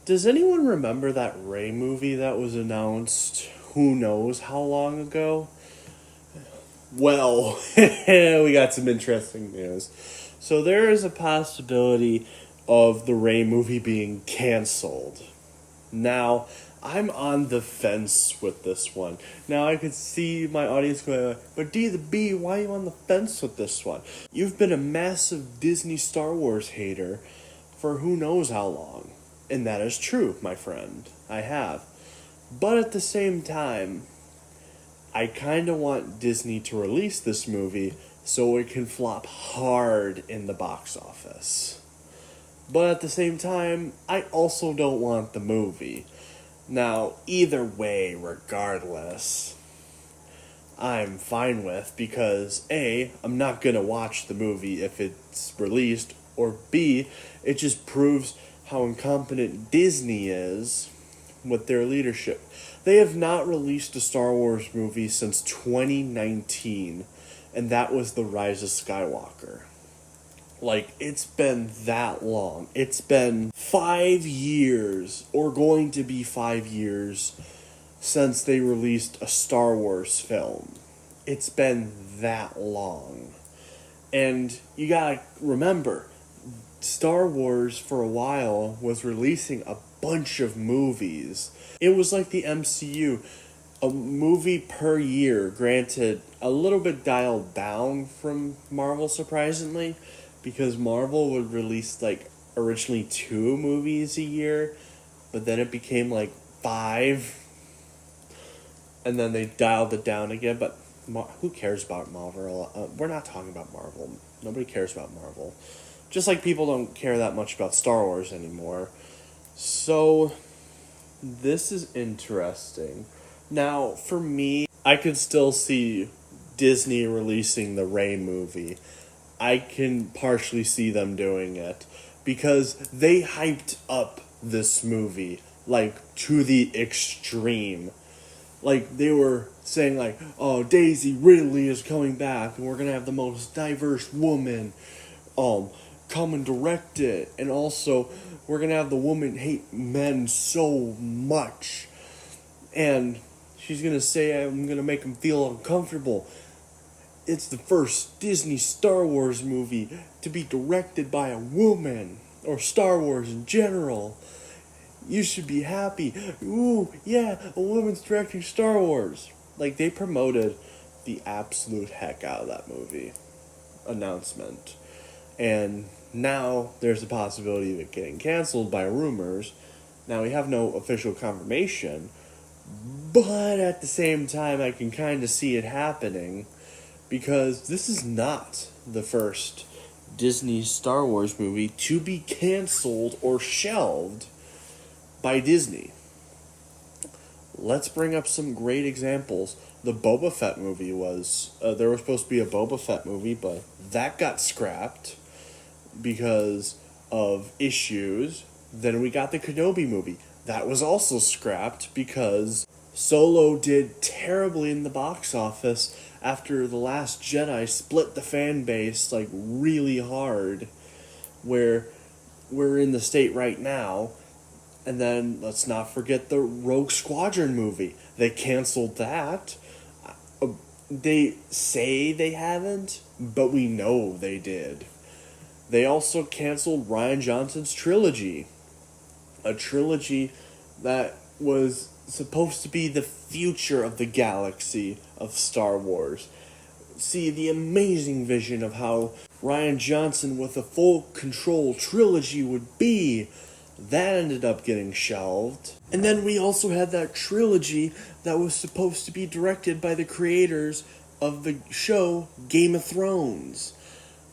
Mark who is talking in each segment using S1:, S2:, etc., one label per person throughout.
S1: Does anyone remember that Ray movie that was announced who knows how long ago? Well, we got some interesting news. So there is a possibility of the Ray movie being canceled. Now, I'm on the fence with this one. Now, I could see my audience going, but D the B, why are you on the fence with this one? You've been a massive Disney Star Wars hater for who knows how long. And that is true, my friend. I have. But at the same time, I kind of want Disney to release this movie so it can flop hard in the box office. But at the same time, I also don't want the movie. Now, either way, regardless, I'm fine with because A, I'm not going to watch the movie if it's released, or B, it just proves how incompetent Disney is with their leadership. They have not released a Star Wars movie since 2019, and that was The Rise of Skywalker. Like, it's been that long. It's been 5 years, or going to be 5 years, since they released a Star Wars film. It's been that long. And you gotta remember, Star Wars for a while was releasing a bunch of movies. It was like the MCU, a movie per year, granted a little bit dialed down from Marvel surprisingly, because Marvel would release like originally 2 movies a year, but then it became like 5, and then they dialed it down again. But who cares about Marvel? We're not talking about Marvel. Nobody cares about Marvel. Just like people don't care that much about Star Wars anymore. So, this is interesting. Now, for me, I could still see Disney releasing the Rey movie. I can partially see them doing it because they hyped up this movie, like, to the extreme. Like, they were saying, like, oh, Daisy Ridley is coming back, and we're gonna have the most diverse woman, come and direct it. And also, we're gonna have the woman hate men so much. And she's gonna say, I'm gonna make him feel uncomfortable. It's the first Disney Star Wars movie to be directed by a woman, or Star Wars in general. You should be happy. Ooh, yeah, a woman's directing Star Wars. Like, they promoted the absolute heck out of that movie announcement. And now there's a possibility of it getting canceled by rumors. Now, we have no official confirmation, but at the same time, I can kind of see it happening because this is not the first Disney Star Wars movie to be canceled or shelved by Disney. Let's bring up some great examples. The Boba Fett movie was, there was supposed to be a Boba Fett movie, but that got scrapped because of issues. Then we got the Kenobi movie. That was also scrapped because Solo did terribly in the box office after The Last Jedi split the fan base like really hard, where we're in the state right now. And then let's not forget the Rogue Squadron movie. They canceled that. They say they haven't, but we know they did. They also canceled Rian Johnson's trilogy. A trilogy that was supposed to be the future of the galaxy of Star Wars. See, the amazing vision of how Rian Johnson with a full control trilogy would be. That ended up getting shelved. And then we also had that trilogy that was supposed to be directed by the creators of the show Game of Thrones.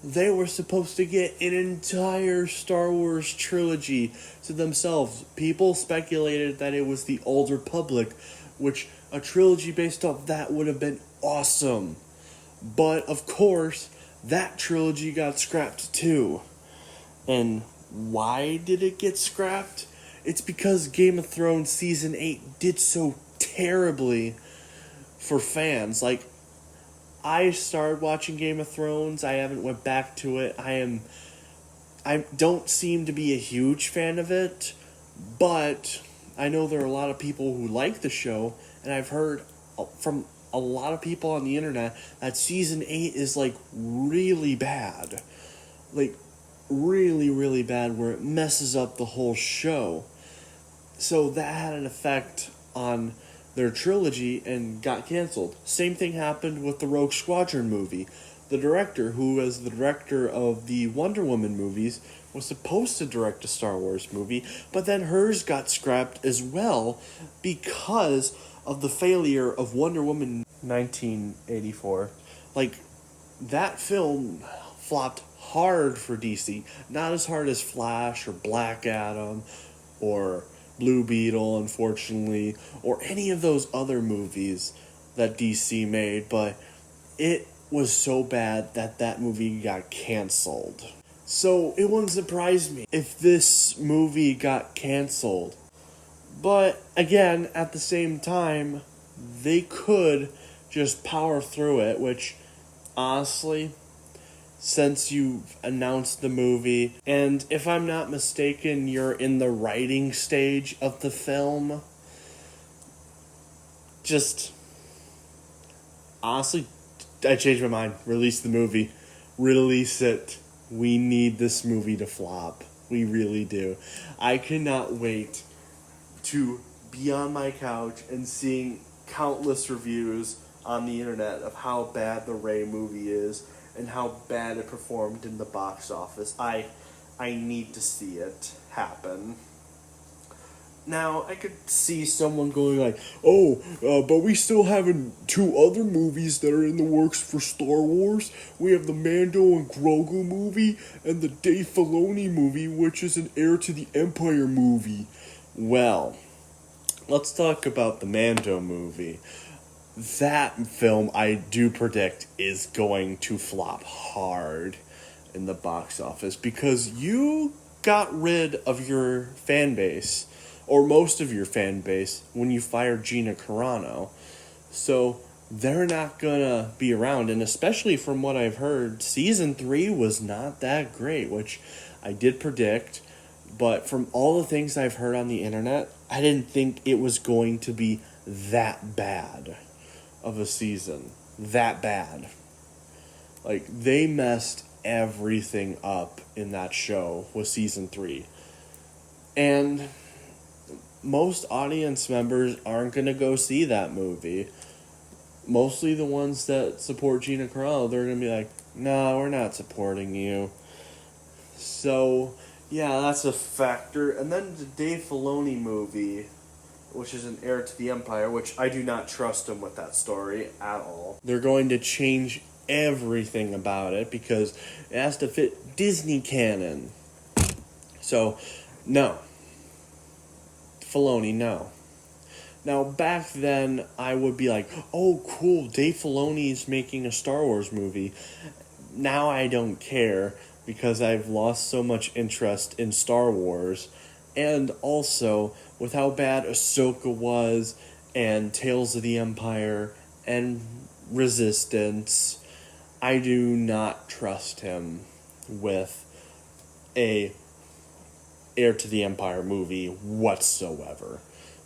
S1: They were supposed to get an entire Star Wars trilogy to themselves. People speculated that it was the Old Republic, which a trilogy based off that would have been awesome. But, of course, that trilogy got scrapped too. And why did it get scrapped? It's because Game of Thrones Season 8 did so terribly for fans. Like, I started watching Game of Thrones. I haven't went back to it. I don't seem to be a huge fan of it, But I know there are a lot of people who like the show, and I've heard from a lot of people on the internet that season 8 is like really bad. Like really, really bad, where it messes up the whole show. So that had an effect on their trilogy and got canceled. Same thing happened with the Rogue Squadron movie. The director, who was the director of the Wonder Woman movies, was supposed to direct a Star Wars movie, but then hers got scrapped as well because of the failure of Wonder Woman 1984. Like, that film flopped hard for DC. Not as hard as Flash or Black Adam or Blue Beetle, unfortunately, or any of those other movies that DC made, but it was so bad that that movie got canceled. So it wouldn't surprise me if this movie got canceled. But again, at the same time, they could just power through it, which honestly, since you've announced the movie, and if I'm not mistaken, you're in the writing stage of the film, just honestly, I changed my mind. Release the movie. Release it. We need this movie to flop. We really do. I cannot wait to be on my couch and seeing countless reviews on the internet of how bad the Rey movie is and how bad it performed in the box office. I need to see it happen. Now, I could see someone going like, but we still have two other movies that are in the works for Star Wars. We have the Mando and Grogu movie and the Dave Filoni movie, which is an Heir to the Empire movie. Well, let's talk about the Mando movie. That film, I do predict, is going to flop hard in the box office because you got rid of your fan base, or most of your fan base, when you fired Gina Carano. So they're not gonna be around, and especially from what I've heard, season 3 was not that great, which I did predict, but from all the things I've heard on the internet, I didn't think it was going to be that bad of a season. That bad. Like, they messed everything up in that show with season 3. And most audience members aren't going to go see that movie. Mostly the ones that support Gina Carano, they're going to be like, no, we're not supporting you. So, yeah, that's a factor. And then the Dave Filoni movie, which is an Heir to the Empire, which I do not trust him with that story at all. They're going to change everything about it because it has to fit Disney canon. So, no. Filoni, no. Now, back then, I would be like, oh, cool, Dave Filoni's making a Star Wars movie. Now I don't care because I've lost so much interest in Star Wars. And also, with how bad Ahsoka was, and Tales of the Empire, and Resistance, I do not trust him with a Heir to the Empire movie whatsoever.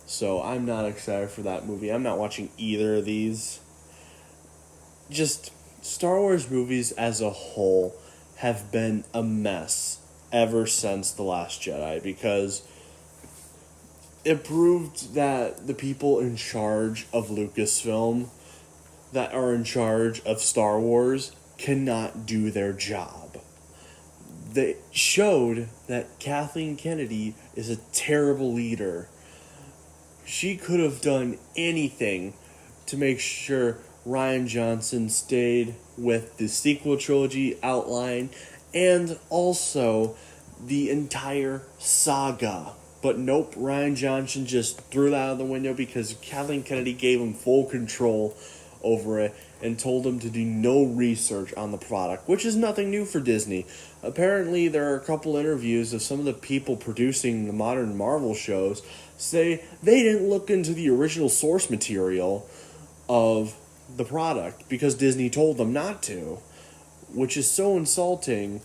S1: So I'm not excited for that movie. I'm not watching either of these. Just Star Wars movies as a whole have been a mess ever since The Last Jedi because it proved that the people in charge of Lucasfilm, that are in charge of Star Wars, cannot do their job. They showed that Kathleen Kennedy is a terrible leader. She could have done anything to make sure Rian Johnson stayed with the sequel trilogy outline and also the entire saga. But nope, Rian Johnson just threw that out of the window because Kathleen Kennedy gave him full control over it and told him to do no research on the product, which is nothing new for Disney. Apparently, there are a couple interviews of some of the people producing the modern Marvel shows say they didn't look into the original source material of the product because Disney told them not to, which is so insulting.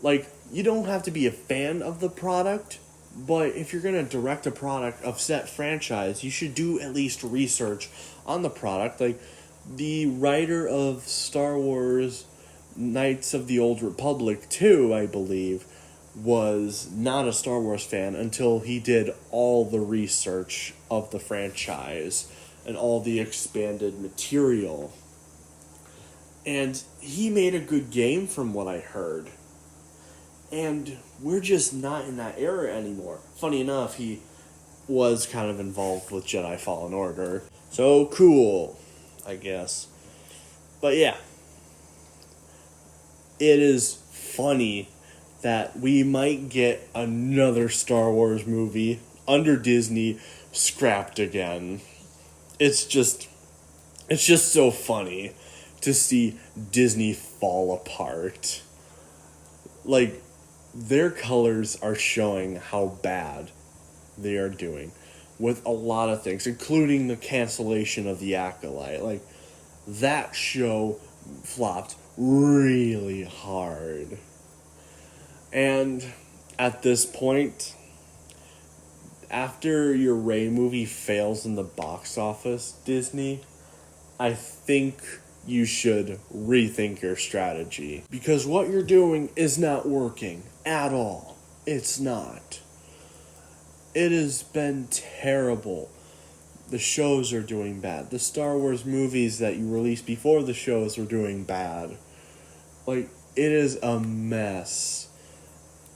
S1: Like, you don't have to be a fan of the product, But if you're going to direct a product of set franchise, you should do at least research on the product. Like, the writer of Star Wars Knights of the Old Republic 2, I believe, was not a Star Wars fan until he did all the research of the franchise and all the expanded material. And he made a good game from what I heard. And we're just not in that era anymore. Funny enough, he was kind of involved with Jedi Fallen Order. So cool, I guess. But yeah, it is funny that we might get another Star Wars movie under Disney scrapped again. It's just so funny to see Disney fall apart. Like, their colors are showing how bad they are doing with a lot of things, including the cancellation of The Acolyte. Like, that show flopped really hard. And at this point, after your Rey movie fails in the box office, Disney, I think you should rethink your strategy. Because what you're doing is not working at all. It's not. It has been terrible. The shows are doing bad. The Star Wars movies that you released before the shows were doing bad. Like, it is a mess.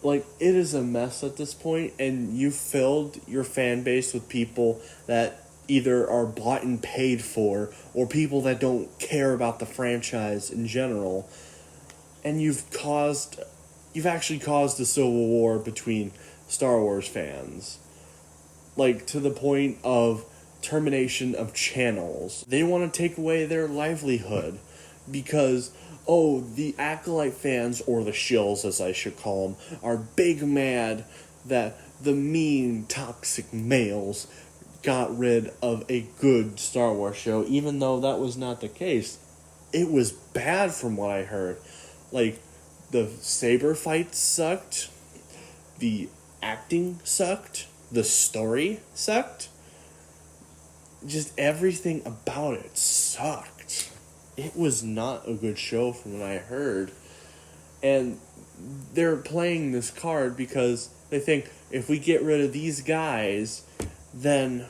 S1: Like, it is a mess at this point, and you filled your fan base with people that either are bought and paid for, or people that don't care about the franchise in general. And you've actually caused a civil war between Star Wars fans. Like, to the point of termination of channels. They want to take away their livelihood because, oh, the Acolyte fans, or the shills as I should call them, are big mad that the mean, toxic males got rid of a good Star Wars show, even though that was not the case. It was bad from what I heard. Like, the saber fights sucked, the acting sucked, the story sucked. Just everything about it sucked. It was not a good show from what I heard. And they're playing this card because they think if we get rid of these guys, then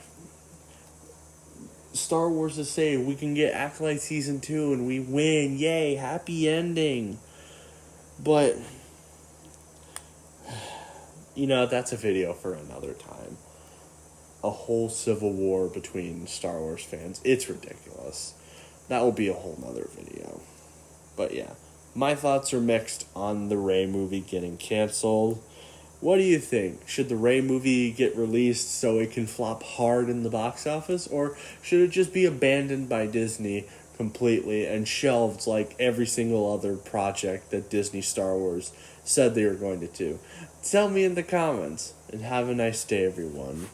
S1: Star Wars is saying we can get Acolyte Season 2 and we win. Yay, happy ending. But, that's a video for another time. A whole civil war between Star Wars fans. It's ridiculous. That will be a whole nother video. But yeah, my thoughts are mixed on the Rey movie getting canceled. What do you think? Should the Rey movie get released so it can flop hard in the box office? Or should it just be abandoned by Disney completely and shelved like every single other project that Disney Star Wars said they were going to do? Tell me in the comments, and have a nice day, everyone.